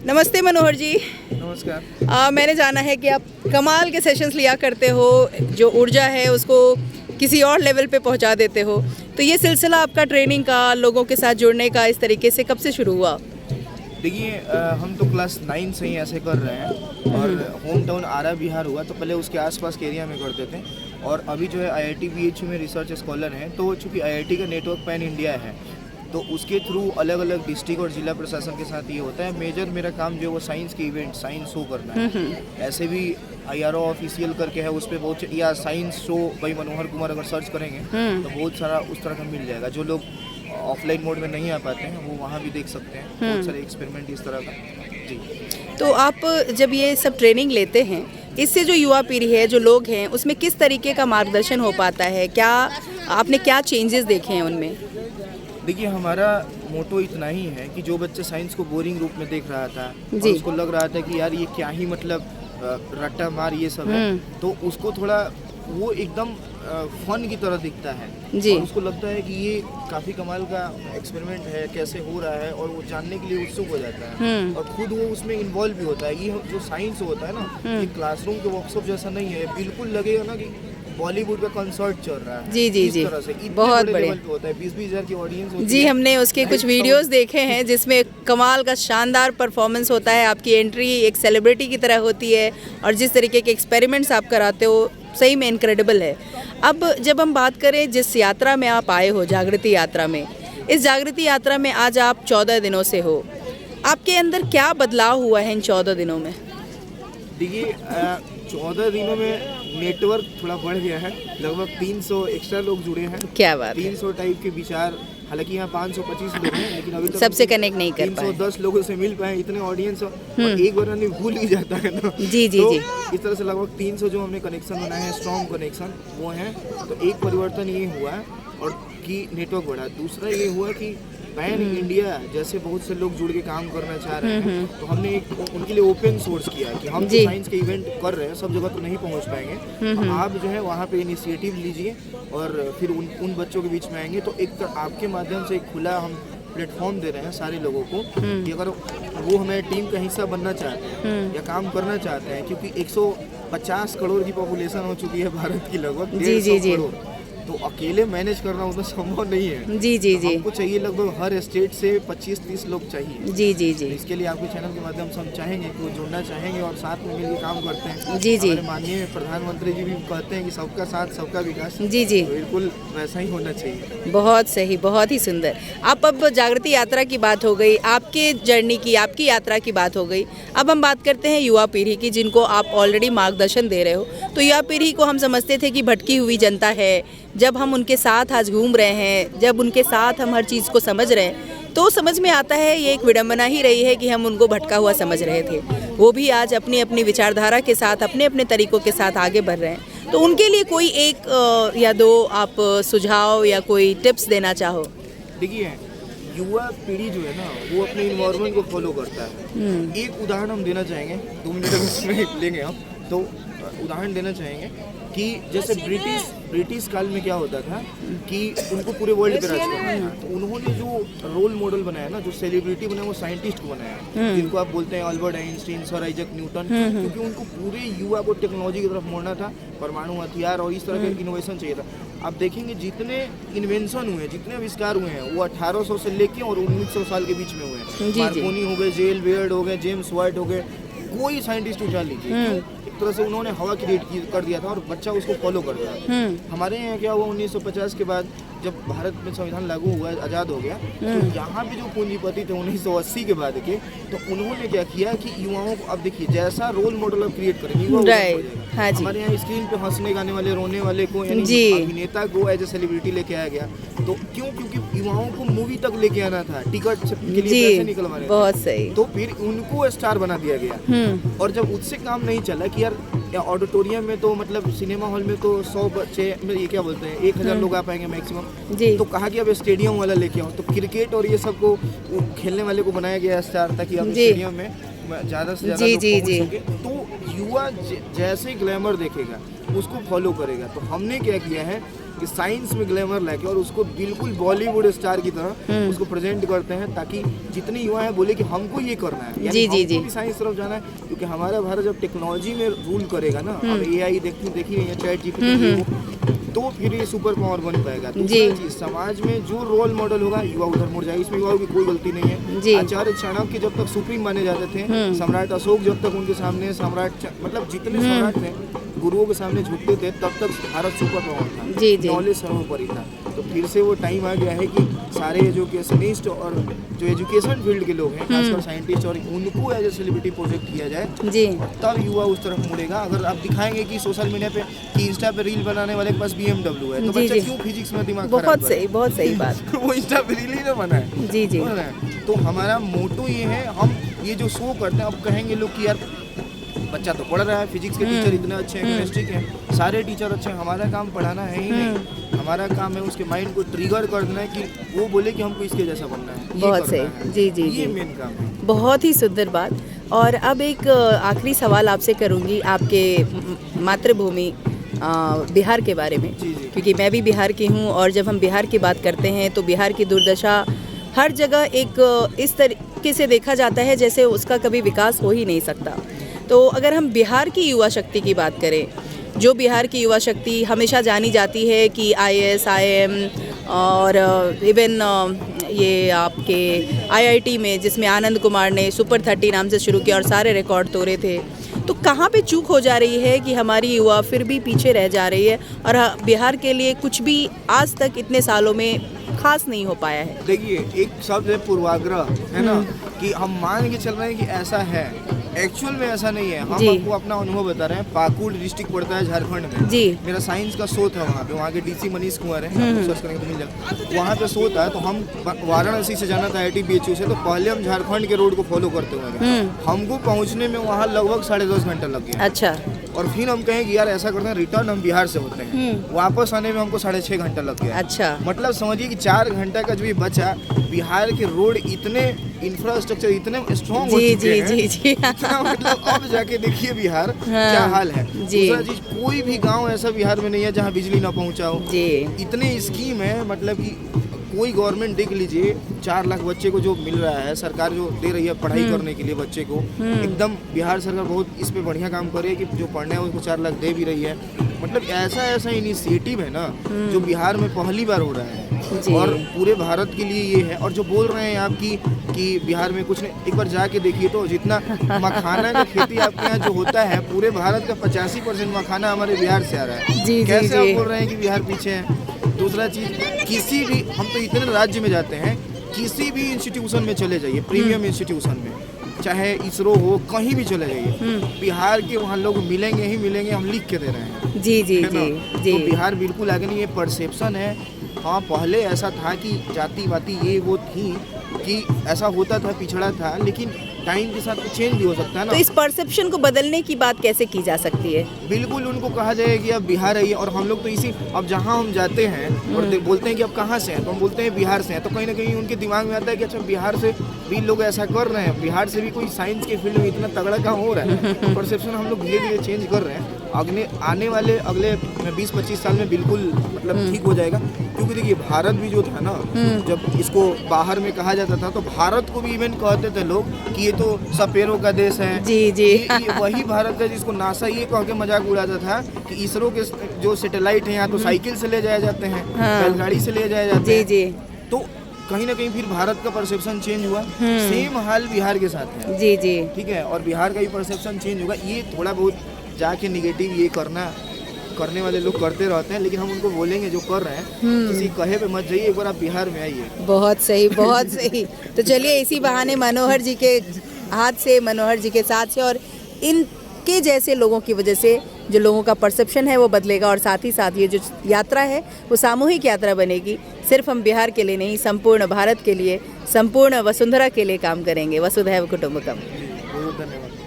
नमस्ते मनोहर जी। नमस्कार। मैंने जाना है कि आप कमाल के सेशंस लिया करते हो, जो ऊर्जा है उसको किसी और लेवल पे पहुंचा देते हो। तो ये सिलसिला आपका ट्रेनिंग का, लोगों के साथ जुड़ने का इस तरीके से कब से शुरू हुआ? देखिए, हम तो क्लास 9 से ही ऐसे कर रहे हैं और होम टाउन आरा बिहार हुआ तो पहले उसके आसपास के एरिया में करते थे और अभी जो है IIT BHU में रिसर्च स्कॉलर हैं। तो चूँकि IIT का नेटवर्क पैन इंडिया है तो उसके थ्रू अलग अलग डिस्ट्रिक्ट और ज़िला प्रशासन के साथ ये होता है। मेजर मेरा काम जो है वो साइंस के इवेंट, साइंस शो करना है। ऐसे भी IRO ऑफिशियल करके है, उस पर बहुत या साइंस शो भाई मनोहर कुमार अगर सर्च करेंगे तो बहुत सारा उस तरह का मिल जाएगा। जो लोग ऑफलाइन मोड में नहीं आ पाते हैं वो वहाँ भी देख सकते हैं, बहुत सारे एक्सपेरिमेंट इस तरह का। जी। तो आप जब ये सब ट्रेनिंग लेते हैं, इससे जो युवा पीढ़ी है, जो लोग हैं, उसमें किस तरीके का मार्गदर्शन हो पाता है? क्या आपने क्या चेंजेस देखे हैं उनमें? देखिए, हमारा मोटो इतना ही है कि जो बच्चे साइंस को बोरिंग रूप में देख रहा था और जी। उसको लग रहा था कि यार ये क्या ही मतलब रट्टा मार ये सब है, तो उसको थोड़ा वो एकदम फन की तरह दिखता है जी। और उसको लगता है कि ये काफ़ी कमाल का एक्सपेरिमेंट है, कैसे हो रहा है, और वो जानने के लिए उत्सुक हो जाता है और खुद वो उसमें इन्वॉल्व भी होता है। ये जो साइंस होता है ना, ये क्लासरूम के वर्कशॉप जैसा नहीं है, बिल्कुल लगेगा ना कि बॉलीवुड का कंसर्ट चल रहा है। जी जी इस जी, तरह से इतने बहुत बड़े बढ़िया। लेवल पे होता है, 20-20 हज़ार की ऑडियंस होती जी, है। हमने उसके कुछ वीडियोस देखे हैं जिसमें कमाल का शानदार परफॉर्मेंस होता है। आपकी एंट्री एक सेलिब्रिटी की तरह होती है और जिस तरीके के एक्सपेरिमेंट्स आप कराते हो, सही में इनक्रेडिबल है। अब जब हम बात करें जिस यात्रा में आप आए हो, जागृति यात्रा में, इस जागृति यात्रा में आज आप 14 दिनों से हो, आपके अंदर क्या बदलाव हुआ है इन 14 दिनों में? देखिए, 14 दिनों में नेटवर्क थोड़ा बढ़ गया है, लगभग 300 एक्स्ट्रा लोग जुड़े हैं। क्या बात है। 300 टाइप के विचार, हालांकि यहाँ 525 लोग हैं लेकिन अभी तक सबसे कनेक्ट नहीं कर पाए। 310 लोगों से मिल पाए, इतने ऑडियंस और एक बार नहीं भूल ही जाता है ना। जी जी तो जी। इस तरह से लगभग 300 जो हमने कनेक्शन बनाए हैं, स्ट्रॉन्ग कनेक्शन वो हैं। तो एक परिवर्तन ये हुआ है और कि नेटवर्क बढ़ा। दूसरा ये हुआ कि पैन इंडिया जैसे बहुत से लोग जुड़ के काम करना चाह रहे हैं, तो हमने एक उनके लिए ओपन सोर्स किया कि हम जो साइंस के इवेंट कर रहे हैं सब जगह तो नहीं पहुंच पाएंगे, तो आप जो है वहाँ पे इनिशिएटिव लीजिए और फिर उन बच्चों के बीच में आएंगे। तो एक आपके माध्यम से एक खुला हम प्लेटफॉर्म दे रहे हैं सारे लोगों को कि अगर वो हमें टीम का हिस्सा बनना चाहते हैं या काम करना चाहते हैं, क्योंकि 150 करोड़ की पॉपुलेशन हो चुकी है भारत की, लगभग 150 करोड़, तो अकेले मैनेज करना उतना संभव नहीं है। जी जी जी। हमको चाहिए लगभग हर स्टेट से 25-30 लोग चाहिए। जी जी जी। इसके लिए आपके चैनल के माध्यम से हम चाहेंगे कि वो जुड़ना चाहेंगे और साथ में मिलकर काम करते हैं। जी जी। हमारे माननीय प्रधानमंत्री जी भी कहते हैं कि सबका साथ सबका विकास। जी जी। तो बिल्कुल वैसा ही होना चाहिए। बहुत सही, बहुत ही सुंदर। आप अब जागृति यात्रा की बात हो गई, आपके जर्नी की, आपकी यात्रा की बात हो गई। अब हम बात करते हैं युवा पीढ़ी की, जिनको आप ऑलरेडी मार्गदर्शन दे रहे हो। तो युवा पीढ़ी को हम समझते थे कि भटकी हुई जनता है। जब हम उनके साथ आज घूम रहे हैं, जब उनके साथ हम हर चीज़ को समझ रहे हैं, तो समझ में आता है ये एक विडंबना ही रही है कि हम उनको भटका हुआ समझ रहे थे। वो भी आज अपनी अपनी विचारधारा के साथ, अपने अपने तरीक़ों के साथ आगे बढ़ रहे हैं। तो उनके लिए कोई एक या दो आप सुझाव या कोई टिप्स देना चाहो? देखिए, युवा पीढ़ी जो है ना वो अपने इन्वायरमेंट को फॉलो करता है। एक उदाहरण हम देना चाहेंगे, 2 मिनट उसमें लेंगे हम, तो उदाहरण देना चाहेंगे कि जैसे ब्रिटिश काल में क्या होता था कि उनको पूरे वर्ल्ड पे राज करना था, तो उन्होंने जो रोल मॉडल बनाया ना, जो सेलिब्रिटी बनाया, वो साइंटिस्ट को बनाया, जिनको आप बोलते हैं Albert Einstein, sir Isaac Newton, क्योंकि उनको पूरे युवा को टेक्नोलॉजी की तरफ मोड़ना था, परमाणु हथियार और इस तरह के इनोवेशन चाहिए था। आप देखेंगे जितने इन्वेंशन हुए, जितने आविष्कार हुए हैं, वो 1800 से लेके और 1900 साल के बीच में हुए हैं। मार्कोनी हो गए, जेल बेयर्ड हो गए, जेम्स वाइट हो गए, कोई साइंटिस्ट उठा लीजिए, एक तरह से उन्होंने हवा क्रिएट कर दिया था और बच्चा उसको फॉलो करता था। हमारे यहाँ क्या हुआ, 1950 के बाद जब भारत में संविधान लागू हुआ, आज़ाद हो गया, तो यहाँ पे जो पूंजीपति थे 1980 के बाद के, तो उन्होंने क्या किया कि युवाओं को, अब देखिए जैसा रोल मॉडल आप क्रिएट करेंगे हाँ जी। हमारे यहाँ स्क्रीन पे हंसने गाने वाले, रोने वाले को, यानी अभिनेता को एज ए सेलिब्रिटी लेके आया गया। तो क्यों? क्योंकि युवाओं को मूवी तक लेके आना था, टिकट के लिए पैसे निकलवाने थे। बहुत सही। तो फिर उनको स्टार बना दिया गया और जब उससे काम नहीं चला कि यार ऑडिटोरियम में तो मतलब सिनेमा हॉल में तो 100 बच्चे, ये क्या बोलते हैं, 1000 लोग आ पाएंगे मैक्सिमम, तो कहा कि अब स्टेडियम वाला लेके आओ। तो क्रिकेट और ये सब को खेलने वाले को बनाया गया स्टार, ताकि अब स्टेडियम में ज़्यादा से ज़्यादा लोग पहुंच सके। तो युवा जैसे ग्लैमर देखेगा उसको फॉलो करेगा। तो हमने क्या किया है कि साइंस में ग्लैमर लेके और उसको बिल्कुल बॉलीवुड स्टार की तरह उसको प्रेजेंट करते हैं, ताकि जितने युवा हैं बोले कि हमको ये करना है, यानी हमको भी साइंस तरफ जाना है। क्योंकि हमारा भारत जब टेक्नोलॉजी में रूल करेगा ना, अब AI देखी रही है, चैट GPT, तो फिर ये सुपर पावर बन पाएगा। दूसरा चीज, समाज में जो रोल मॉडल होगा युवा उधर मुड़ जाएगा, इसमें युवाओं की कोई गलती नहीं है। आचार्य चाणक्य जब तक सुप्रीम माने जाते थे, सम्राट अशोक जब तक उनके सामने मतलब जितने सम्राट थे गुरुओं के सामने झुकते थे, तब तक भारत सुपर पावर था, नॉलेज सर्वोपरि था। तो फिर से वो टाइम आ गया है कि सारे एजुकेशनिस्ट और जो एजुकेशन फील्ड के लोग हैं, खासकर साइंटिस्ट, और उनको एज ए सेलिब्रिटी प्रोजेक्ट किया जाए जी, तब युवा उस तरफ मुड़ेगा। अगर आप दिखाएंगे कि सोशल मीडिया पे कि इंस्टा पे रील बनाने वाले के पास BMW है, तो बच्चा क्यों फिजिक्स में दिमाग खराब करे? बहुत सही बात वो इंस्टा पे रील ही ना बनाए। जी। तो हमारा मोटो ये है, हम ये जो शो करते हैं, अब कहेंगे लोग कि यार बच्चा तो पढ़ रहा है, फिजिक्स के टीचर इतने अच्छे हैं, केमिस्ट्री के सारे टीचर अच्छे हैं, हमारा काम पढ़ाना है ही नहीं। हमारा काम है उसके माइंड को ट्रिगर कर देना है कि वो बोले कि हमको इसके जैसा बनना है। बहुत सही, जी, ये मेन काम है। बहुत ही सुंदर बात। और अब एक आखिरी सवाल आपसे करूंगी आपके मातृभूमि बिहार के बारे में, क्योंकि मैं भी बिहार की हूँ, और जब हम बिहार की बात करते हैं तो बिहार की दुर्दशा हर जगह एक इस तरीके से देखा जाता है जैसे उसका कभी विकास हो ही नहीं सकता। तो अगर हम बिहार की युवा शक्ति की बात करें, जो बिहार की युवा शक्ति हमेशा जानी जाती है कि IAS, IIM और इवन ये आपके IIT में, जिसमें आनंद कुमार ने सुपर 30 नाम से शुरू किया और सारे रिकॉर्ड तोड़े थे, तो कहाँ पे चूक हो जा रही है कि हमारी युवा फिर भी पीछे रह जा रही है और बिहार के लिए कुछ भी आज तक इतने सालों में खास नहीं हो पाया है? देखिए, एक शब्द है पूर्वाग्रह, है ना, कि हम मान के चल रहे हैं कि ऐसा है, एक्चुअल में ऐसा नहीं है। हम आपको अपना अनुभव बता रहे हैं। पाकुड़ डिस्ट्रिक्ट पड़ता है झारखंड में जी। मेरा साइंस का शो था वहाँ पे, वहाँ के DC मनीष कुमार है, सर्च करेंगे तो मिल जाएगा। वहाँ पे शो था, तो हम वाराणसी से जाना था IIT BHU से, तो पहले हम झारखंड के रोड को फॉलो करते हुए हमको पहुँचने में वहाँ लगभग 10.5 घंटा लग गया। अच्छा। और फिर हम कहें कि यार ऐसा करते हैं, रिटर्न हम बिहार से होते हैं, वापस आने में हमको 6.5 घंटा लग गया। अच्छा। मतलब समझिए कि 4 घंटा का जो भी बचा, बिहार के रोड इतने इंफ्रास्ट्रक्चर इतने स्ट्रॉन्ग हो चुके हैं, जी। मतलब अब जाके देखिए बिहार क्या हाल है। दूसरा चीज, कोई भी गांव ऐसा बिहार में नहीं है जहां बिजली ना पहुंचा हो जी। इतने स्कीम है, मतलब कि कोई गवर्नमेंट देख लीजिए, 4 लाख बच्चे को जो मिल रहा है, सरकार जो दे रही है पढ़ाई करने के लिए बच्चे को, एकदम बिहार सरकार बहुत इस पे बढ़िया काम कर रही है कि जो पढ़ने है उसको 4 लाख दे भी रही है। मतलब ऐसा इनिशिएटिव है ना, जो बिहार में पहली बार हो रहा है और पूरे भारत के लिए ये है। और जो बोल रहे हैं आप कि बिहार में कुछ नहीं, एक बार जाके देखिए तो जितना मखाना का खेती आपके यहाँ जो होता है, पूरे भारत का 85% मखाना हमारे बिहार से आ रहा है। कैसे आप बोल रहे हैं कि बिहार पीछे है? दूसरा चीज, किसी भी, हम तो इतने राज्य में जाते हैं, किसी भी इंस्टीट्यूशन में चले जाइए, प्रीमियम इंस्टीट्यूशन में, चाहे इसरो हो, कहीं भी चले जाइए, बिहार के वहाँ लोग मिलेंगे ही मिलेंगे, हम लिख के दे रहे हैं। जी। तो बिहार बिल्कुल आगे नहीं, ये परसेप्शन है। हाँ, पहले ऐसा था कि जाति वाति ये वो थी, कि ऐसा होता था, पिछड़ा था, लेकिन टाइम के साथ चेंज भी हो सकता है ना। तो इस परसेप्शन को बदलने की बात कैसे की जा सकती है? बिल्कुल, उनको कहा जाए कि अब बिहार है, और हम लोग तो इसी, अब जहाँ हम जाते हैं और बोलते हैं कि अब कहाँ से हैं, तो हम बोलते हैं बिहार से हैं, तो कहीं ना कहीं उनके दिमाग में आता है कि अच्छा बिहार से भी लोग ऐसा कर रहे हैं, बिहार से भी कोई साइंस के फील्ड में इतना तगड़ा काम हो रहा है। तो परसेप्शन हम लोग धीरे धीरे चेंज कर रहे हैं। आने वाले अगले 20-25 साल में बिल्कुल मतलब ठीक हो जाएगा। क्योंकि देखिए, भारत भी जो था ना, जब इसको बाहर में कहा जाता था, तो भारत को भी इवन कहते थे लोग कि ये तो सपेरों का देश है। जी। ये वही भारत है जिसको नासा ये कह के मजाक उड़ाता था कि इसरो के जो सैटेलाइट है यहाँ तो साइकिल से ले जाए जाते हैं, बैलगाड़ी से ले जाए जाते हैं। जी। तो कहीं ना कहीं फिर भारत का परसेप्शन चेंज हुआ। सेम हाल बिहार के साथ है। जी। ठीक है, और बिहार का ही परसेप्शन चेंज होगा। ये थोड़ा बहुत जाके निगेटिव ये करने वाले लोग करते रहते हैं, लेकिन हम उनको बोलेंगे जो कर रहे हैं, किसी कहे पे मत जाइए, एक बार आप बिहार में आइए। बहुत सही, बहुत सही। तो चलिए, इसी बहाने मनोहर जी के हाथ से, मनोहर जी के साथ से और इनके जैसे लोगों की वजह से जो लोगों का परसेप्शन है वो बदलेगा, और साथ ही साथ ये जो यात्रा है वो सामूहिक यात्रा बनेगी। सिर्फ हम बिहार के लिए नहीं, संपूर्ण भारत के लिए, संपूर्ण वसुंधरा के लिए काम करेंगे। वसुधैव कुटुंबकम। बहुत धन्यवाद।